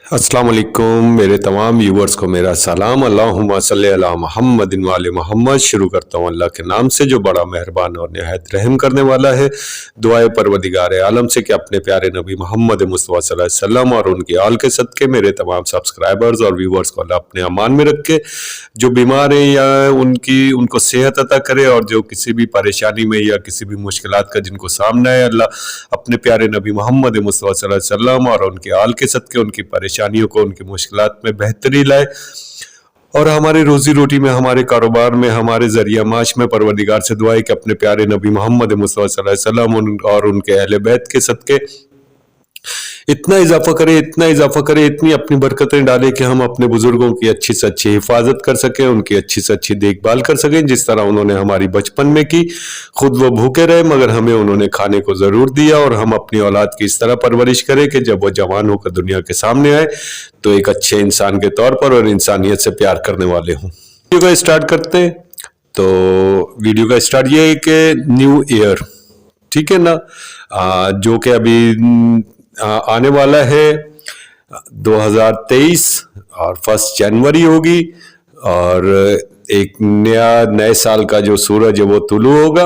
अस्सलाम वालेकुम मेरे तमाम व्यूवर्स को मेरा सलाम। अल्लाहुम्मा सल्ली अला मुहम्मद व आले मोहम्मद। शुरू करता हूँ अल्लाह के नाम से जो बड़ा मेहरबान और निहायत रहम करने वाला है। दुआए परवरदिगार आलम से कि अपने प्यारे नबी मोहम्मद मुस्तफ़ा सल्लल्लाहु अलैहि वसल्लम और उनकी आल के सदके मेरे तमाम सब्सक्राइबर्स और व्यूवर्स को अल्लाह अपने अमान में रख के, जो बीमार हैं या उनको सेहत अता करे, और जो किसी भी परेशानी में या किसी भी मुश्किलात का जिनको सामना है, अल्लाह अपने प्यारे नबी मोहम्मद मुस्तफ़ा सल्लल्लाहु अलैहि वसल्लम और उनके आल के सदके उनकी परेशानियों को, उनकी मुश्किलात में बेहतरी लाए, और हमारी रोजी रोटी में, हमारे कारोबार में, हमारे जरिया माश में परवरदिगार से दुआ है कि अपने प्यारे नबी मोहम्मद मुस्तफ़ा सल्लल्लाहु अलैहि वसल्लम और उनके अहले बैत के सदके इतना इजाफा करे, इतनी अपनी बरकतें डाले कि हम अपने बुजुर्गों की अच्छी से अच्छी हिफाजत कर सकें, उनकी अच्छी से अच्छी देखभाल कर सकें, जिस तरह उन्होंने हमारी बचपन में की। खुद वो भूखे रहे मगर हमें उन्होंने खाने को जरूर दिया, और हम अपनी औलाद की इस तरह परवरिश करें कि जब वो जवान होकर दुनिया के सामने आए तो एक अच्छे इंसान के तौर पर और इंसानियत से प्यार करने वाले हों। वीडियो का स्टार्ट करते हैं। तो वीडियो का स्टार्ट ये है कि न्यू ईयर, ठीक है ना, जो कि अभी आने वाला है 2023 और 1 जनवरी होगी, और एक नए साल का जो सूरज है वो तुलू होगा।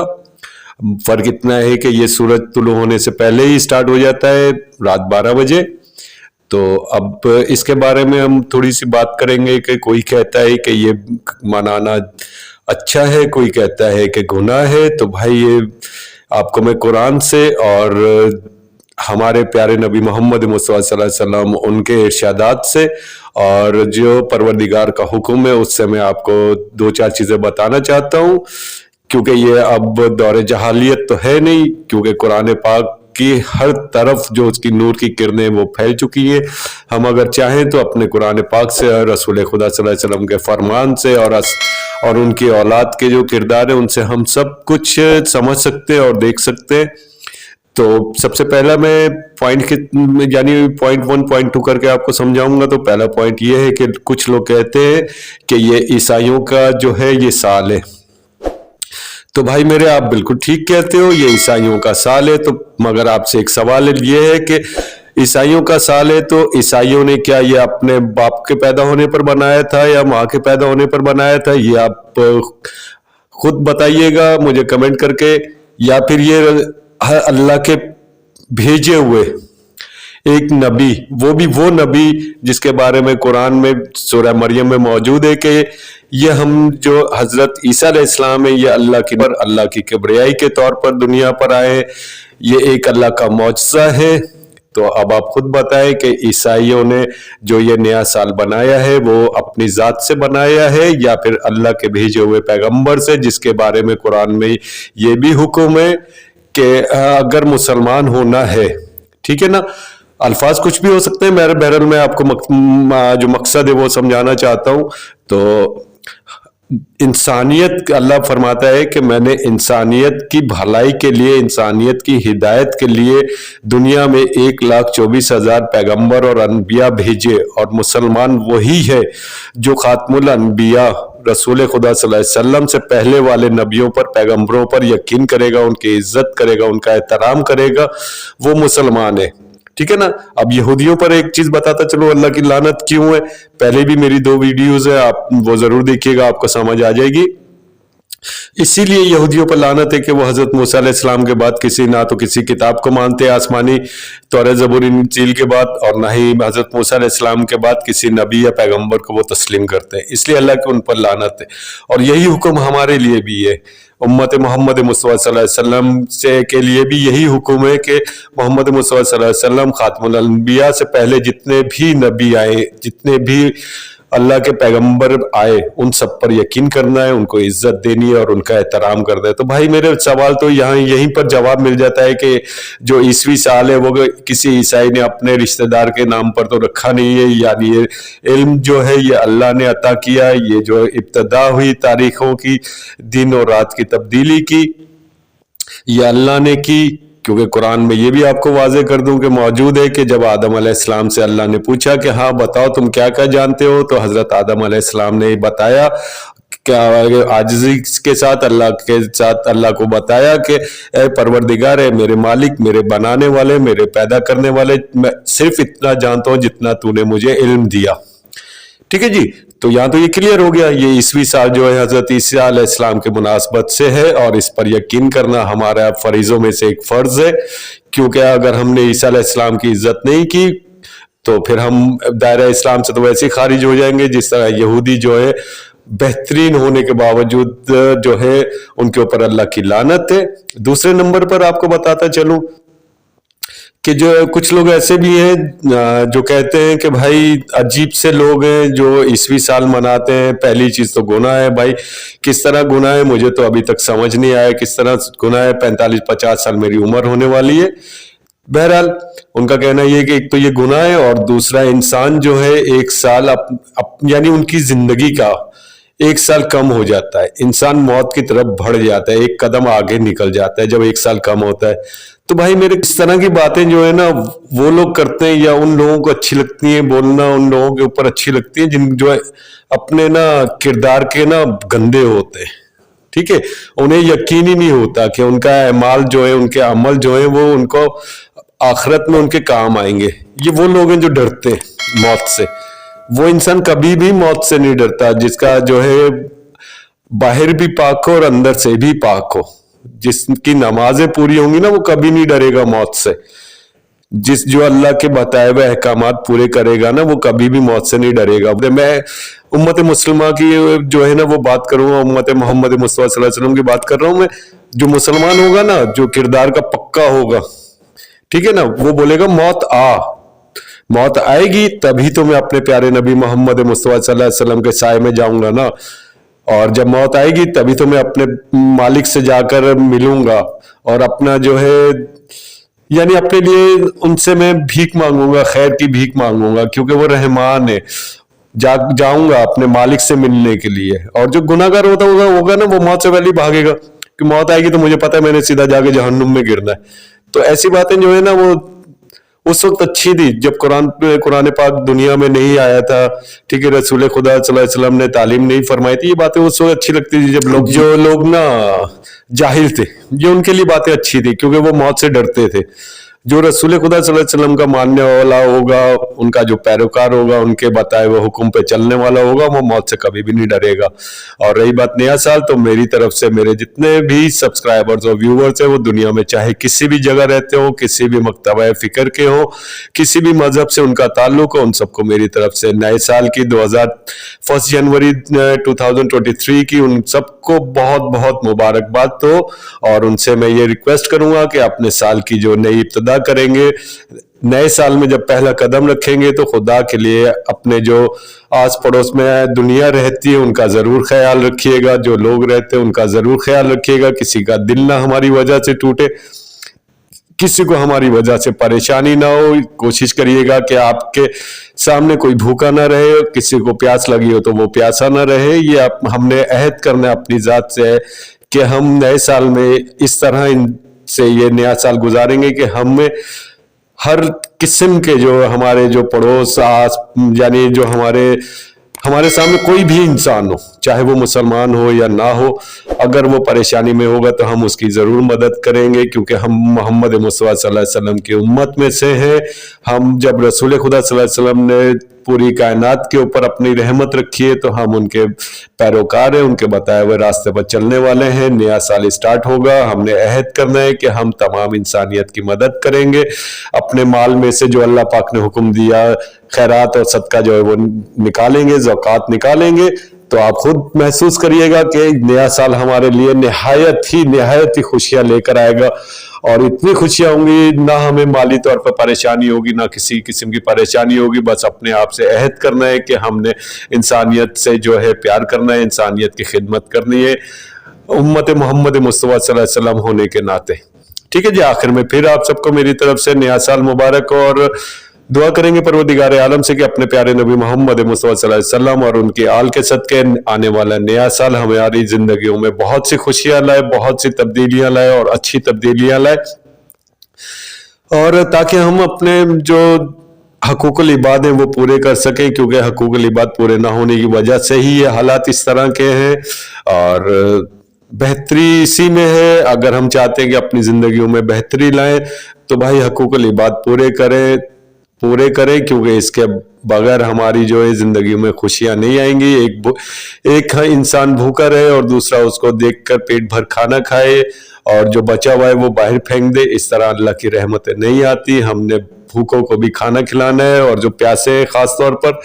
फर्क इतना है कि ये सूरज तुलू होने से पहले ही स्टार्ट हो जाता है रात 12 बजे। तो अब इसके बारे में हम थोड़ी सी बात करेंगे कि कोई कहता है कि ये मनाना अच्छा है, कोई कहता है कि गुनाह है। तो भाई ये आपको मैं कुरान से और हमारे प्यारे नबी मोहम्मद मुस्तफ़ा सल्लल्लाहु अलैहि वसल्लम उनके इरशादात से और जो परवरदिगार का हुक्म है उससे मैं आपको 2-4 चीजें बताना चाहता हूँ, क्योंकि ये अब दौर जहालियत तो है नहीं, क्योंकि कुरान पाक की हर तरफ जो उसकी नूर की किरणें वो फैल चुकी हैं। हम अगर चाहें तो अपने कुरान पाक से, रसूल खुदा सल्लल्लाहु अलैहि वसल्लम के फरमान से और उनकी औलाद के जो किरदार है उनसे हम सब कुछ समझ सकते हैं और देख सकते हैं। तो सबसे पहला मैं पॉइंट पॉइंट 1 पॉइंट 2 करके आपको समझाऊंगा। तो पहला पॉइंट ये है कि कुछ लोग कहते हैं कि ये ईसाइयों का जो है ये साल है। तो भाई मेरे, आप बिल्कुल ठीक कहते हो, ये ईसाइयों का साल है। तो मगर आपसे एक सवाल ये है कि ईसाइयों का साल है तो ईसाइयों ने क्या ये अपने बाप के पैदा होने पर बनाया था या माँ के पैदा होने पर बनाया था? ये आप खुद बताइएगा मुझे कमेंट करके, या फिर ये अल्लाह के भेजे हुए एक नबी, वो भी वो नबी जिसके बारे में कुरान में सूरह मरियम में मौजूद है कि ये हम जो हजरत ईसा अलैहिस्सलाम है ये अल्लाह की किबरियाई के तौर पर दुनिया पर आए, ये एक अल्लाह का मौजज़ा है। तो अब आप खुद बताएं कि ईसाइयों ने जो ये नया साल बनाया है वो अपनी जात से बनाया है या फिर अल्लाह के भेजे हुए पैगंबर से, जिसके बारे में कुरान में ये भी हुक्म है कि अगर मुसलमान होना है, ठीक है ना, अल्फाज कुछ भी हो सकते हैं, मेरे बहरहाल मैं आपको जो मकसद है वो समझाना चाहता हूं। तो इंसानियत, अल्लाह फरमाता है कि मैंने इंसानियत की भलाई के लिए, इंसानियत की हिदायत के लिए दुनिया में 1,24,000 पैगंबर और अनबिया भेजे, और मुसलमान वही है जो खातमुल अनबिया रसूल खुदा सल्लल्लाहु अलैहि वसल्लम से पहले वाले नबियों पर, पैगंबरों पर यकीन करेगा, उनकी इज्जत करेगा, उनका एहतराम करेगा, वो मुसलमान है, ठीक है ना। अब यहूदियों पर एक चीज बताता चलो, अल्लाह की लानत क्यों है। पहले भी मेरी 2 वीडियोस है, आप वो जरूर देखिएगा, आपको समझ आ जाएगी। इसीलिए यहूदियों पर लानत है कि वो हजरत मूसा अलैहिस्सलाम के बाद ना तो किसी किताब को मानते आसमानी तौरात ज़बूर इंजील के बाद, और ना ही हजरत मूसा अलैहिस्सलाम के बाद किसी नबी या पैगंबर को वो तस्लीम करते हैं। इसलिए अल्लाह की उन पर लानत है, और यही हुक्म हमारे लिए भी है। उम्मत मोहम्मद मुस्तफ़ा सल्लल्लाहु अलैहि वसल्लम से के लिए भी यही हुक्म है कि मोहम्मद मुस्तफ़ा सल्लल्लाहु अलैहि वसल्लम खातमुल अंबिया से पहले जितने भी नबी आए, जितने भी अल्लाह के पैगंबर आए, उन सब पर यकीन करना है, उनको इज्जत देनी है और उनका एहतराम करना है। तो भाई मेरे सवाल तो यहीं पर जवाब मिल जाता है कि जो ईसवी साल है वो किसी ईसाई ने अपने रिश्तेदार के नाम पर तो रखा नहीं है, यानी ये इल्म जो है ये अल्लाह ने अता किया। ये जो इब्तदा हुई तारीखों की, दिन और रात की तब्दीली की, ये अल्लाह ने की। क्योंकि कुरान में ये भी आपको वाजे कर दूं कि मौजूद है कि जब आदम अलैहिस्सलाम से अल्लाह ने पूछा कि हाँ बताओ तुम क्या क्या जानते हो, तो हजरत आदम अलैहिस्सलाम ने बताया आजिज़ी के साथ अल्लाह को बताया कि ए परवरदिगार, है मेरे मालिक, मेरे बनाने वाले, मेरे पैदा करने वाले, मैं सिर्फ इतना जानता हूं जितना तूने मुझे इल्म दिया। ठीक है जी। तो यहाँ तो ये क्लियर हो गया, ये ईसवी साल जो है हजरत ईसा अलैहिस्सलाम के मुनासबत से है, और इस पर यकीन करना हमारा फरीजों में से एक फर्ज है, क्योंकि अगर हमने ईसा अलैहिस्सलाम की इज्जत नहीं की तो फिर हम दायरा इस्लाम से तो वैसे ही खारिज हो जाएंगे। जिस तरह यहूदी जो है बेहतरीन होने के बावजूद जो है उनके ऊपर अल्लाह की लानत है। दूसरे नंबर पर आपको बताता चलूं कि जो कुछ लोग ऐसे भी हैं जो कहते हैं कि भाई अजीब से लोग हैं जो ईसवी साल मनाते हैं। पहली चीज तो गुनाह है भाई, किस तरह गुनाह है मुझे तो अभी तक समझ नहीं आया किस तरह गुनाह है। 45-50 साल मेरी उम्र होने वाली है। बहरहाल उनका कहना यह कि एक तो ये गुनाह है, और दूसरा इंसान जो है एक साल यानी उनकी जिंदगी का एक साल कम हो जाता है, इंसान मौत की तरफ बढ़ जाता है, एक कदम आगे निकल जाता है जब एक साल कम होता है। तो भाई मेरे इस तरह की बातें जो है ना वो लोग करते हैं, या उन लोगों को अच्छी लगती है बोलना, उन लोगों के ऊपर अच्छी लगती है जिन जो है अपने ना किरदार के ना गंदे होते हैं। ठीक है, उन्हें यकीन ही नहीं होता कि उनका अमाल जो है, उनके अमल जो है वो उनको आखिरत में उनके काम आएंगे। ये वो लोग हैं जो डरते हैं मौत से। वो इंसान कभी भी मौत से नहीं डरता जिसका जो है बाहर भी पाक हो और अंदर से भी पाक हो। जिसकी नमाजें पूरी होंगी ना वो कभी नहीं डरेगा मौत से। जो अल्लाह के बताए हुए अहकामात पूरे करेगा ना वो कभी भी मौत से नहीं डरेगा। मैं उम्मत मुसलमान की जो है ना वो बात करूंगा, उम्मत मोहम्मद मुस्तफा सल्लल्लाहु अलैहि वसल्लम की बात कर रहा हूं मैं। जो मुसलमान होगा ना, जो किरदार का पक्का होगा, ठीक है ना, वो बोलेगा मौत आएगी तभी तो मैं अपने प्यारे नबी मोहम्मद मुस्तफा सल्लल्लाहु अलैहि वसल्लम के साए में जाऊंगा ना, और जब मौत आएगी तभी तो मैं अपने मालिक से जाकर मिलूंगा, और अपना जो है यानी अपने लिए उनसे मैं भीख मांगूंगा, खैर की भीख मांगूंगा, क्योंकि वो रहमान है। जाऊंगा अपने मालिक से मिलने के लिए। और जो गुनाहगार होगा ना वो मौत से पहले भागेगा कि मौत आएगी तो मुझे पता है मैंने सीधा जाके जहन्नुम में गिरना है। तो ऐसी बातें जो है ना वो उस वक्त अच्छी थी जब कुरान पाक दुनिया में नहीं आया था। ठीक है, रसूल खुदा सल्लल्लाहु अलैहि वसल्लम ने तालीम नहीं फरमाई थी। ये बातें उस वक्त अच्छी लगती थी जब जो लोग ना जाहिल थे, ये उनके लिए बातें अच्छी थी क्योंकि वो मौत से डरते थे। जो रसूल खुदा सल्लल्लाहु अलैहि वसल्लम का मानने वाला होगा, उनका जो पैरोकार होगा, उनके बताए हुए हुक्म पे चलने वाला होगा, वो मौत से कभी भी नहीं डरेगा। और रही बात नया साल, तो मेरी तरफ से मेरे जितने भी सब्सक्राइबर्स और व्यूवर्स हैं वो दुनिया में चाहे किसी भी जगह रहते हो, किसी भी मकतबा फिक्र के हो, किसी भी मजहब से उनका ताल्लुक हो, उन सबको मेरी तरफ से नए साल की 1 जनवरी 2023 की उन सबको बहुत बहुत मुबारकबाद हो। और उनसे मैं ये रिक्वेस्ट करूंगा कि अपने साल की जो नई इब्तिदा करेंगे, नए साल में जब पहला कदम रखेंगे तो खुदा के लिए अपने जो आस पड़ोस में दुनिया रहती है उनका जरूर ख्याल रखिएगा, जो लोग रहते हैं उनका जरूर ख्याल रखिएगा। किसी का दिल ना हमारी वजह से टूटे, किसी को हमारी वजह से परेशानी ना हो। कोशिश करिएगा कि आपके सामने कोई भूखा ना रहे, किसी को प्यास लगी हो तो वो प्यासा ना रहे। ये हमने अहद करना अपनी जात से है कि हम नए साल में इस तरह से ये नया साल गुजारेंगे कि हमें हर किस्म के जो हमारे जो पड़ोस यानी जो हमारे सामने कोई भी इंसान हो, चाहे वो मुसलमान हो या ना हो, अगर वो परेशानी में होगा तो हम उसकी जरूर मदद करेंगे, क्योंकि हम मोहम्मद मुस्तफा सल्लल्लाहु अलैहि वसल्लम की उम्मत में से हैं। हम जब रसूल खुदा सल्लल्लाहु अलैहि वसल्लम ने पूरी कायनात के ऊपर अपनी रहमत रखी है तो हम उनके पैरोकार हैं, उनके बताए हुए रास्ते पर चलने वाले हैं। नया साल स्टार्ट होगा, हमने अहद करना है कि हम तमाम इंसानियत की मदद करेंगे। अपने माल में से जो अल्लाह पाक ने हुक्म दिया, खैरात और सदका जो है वो निकालेंगे, ज़कात निकालेंगे। तो आप खुद महसूस करिएगा कि नया साल हमारे लिए निहायत ही खुशियां लेकर आएगा, और इतनी खुशियां होंगी ना हमें माली तौर पर परेशानी होगी, ना किसी किस्म की परेशानी होगी। बस अपने आप से अहद करना है कि हमने इंसानियत से जो है प्यार करना है, इंसानियत की खिदमत करनी है, उम्मत मोहम्मद मुस्तफा सल्लल्लाहु अलैहि वसल्लम होने के नाते। ठीक है जी, आखिर में फिर आप सबको मेरी तरफ से नया साल मुबारक, और दुआ करेंगे परवरदिगार आलम से कि अपने प्यारे नबी मोहम्मद मुस्तफा सल्लल्लाहु अलैहि वसल्लम और उनके आल के सदके आने वाला नया साल हमारी जिंदगियों में बहुत सी खुशियां लाए, बहुत सी तब्दीलियां लाए, और अच्छी तब्दीलियां लाए, और ताकि हम अपने जो हकूकुल इबाद हैं वो पूरे कर सकें, क्योंकि हकूकुल इबाद पूरे ना होने की वजह से ही ये हालात इस तरह के हैं। और बेहतरी इसी में है, अगर हम चाहते हैं कि अपनी ज़िंदगियों में बेहतरी लाएं तो भाई हकूकुल इबाद पूरे करें, क्योंकि इसके बगैर हमारी जो है ज़िंदगी में खुशियां नहीं आएंगी। एक इंसान भूखा रहे और दूसरा उसको देखकर पेट भर खाना खाए और जो बचा हुआ है वो बाहर फेंक दे, इस तरह अल्लाह की रहमतें नहीं आती। हमने भूखों को भी खाना खिलाना है और जो प्यासे हैं खास तौर पर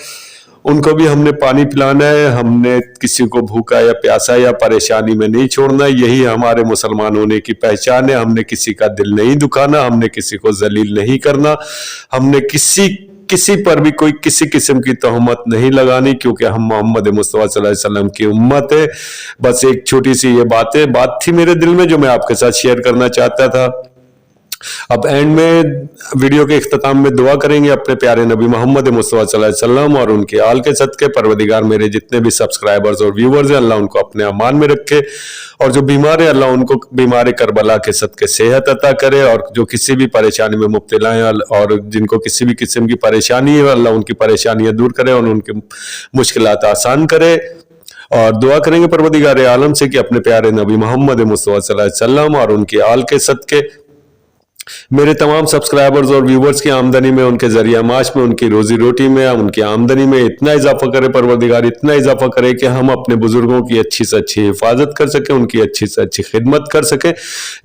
उनको भी हमने पानी पिलाना है। हमने किसी को भूखा या प्यासा या परेशानी में नहीं छोड़ना, यही हमारे मुसलमान होने की पहचान है। हमने किसी का दिल नहीं दुखाना, हमने किसी को जलील नहीं करना, हमने किसी पर भी कोई किसी किस्म की तोहमत नहीं लगानी, क्योंकि हम मोहम्मद मुस्तफा सल्लल्लाहु अलैहि वसल्लम की उम्मत है। बस एक छोटी सी ये बात थी मेरे दिल में जो मैं आपके साथ शेयर करना चाहता था। अब एंड में वीडियो के इख्तिताम में दुआ करेंगे अपने प्यारे नबी मोहम्मद मुस्तफा सल्लल्लाहु अलैहि वसल्लम और उनके आल के सदके। परवरदिगार मेरे जितने भी सब्सक्राइबर्स और व्यूवर्स हैं, अल्लाह उनको अपने अमान में रखे, और जो बीमार है अल्लाह उनको बीमार करबला के सदके सेहत अता करे, और जो किसी भी परेशानी में मुब्तला हैं और जिनको किसी भी किस्म की परेशानी है अल्लाह उनकी परेशानियां दूर करे और उनकी मुश्किलात आसान करे। और दुआ करेंगे परवरदिगार आलम से कि अपने प्यारे नबी मोहम्मद मुस्तफा सल्लल्लाहु अलैहि वसल्लम और उनके आल के सदके मेरे तमाम सब्सक्राइबर्स और व्यूवर्स की आमदनी में, उनके जरिया माश में, उनकी रोजी रोटी में, उनकी आमदनी में इतना इजाफा करे परवरदिगार, इतना इजाफा करे कि हम अपने बुजुर्गों की अच्छी से अच्छी हिफाजत कर सकें, उनकी अच्छी से अच्छी खिदमत कर सकें,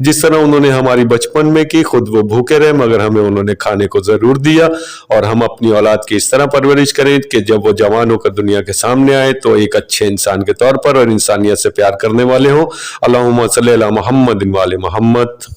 जिस तरह उन्होंने हमारी बचपन में की। खुद वो भूखे रहे मगर हमें उन्होंने खाने को जरूर दिया, और हम अपनी औलाद की इस तरह परवरिश करें कि जब वो जवान होकर दुनिया के सामने आए तो एक अच्छे इंसान के तौर पर और इंसानियत से प्यार करने वाले हों। अल्लाहुम्मा सल्ली अला मुहम्मद व आले मुहम्मद।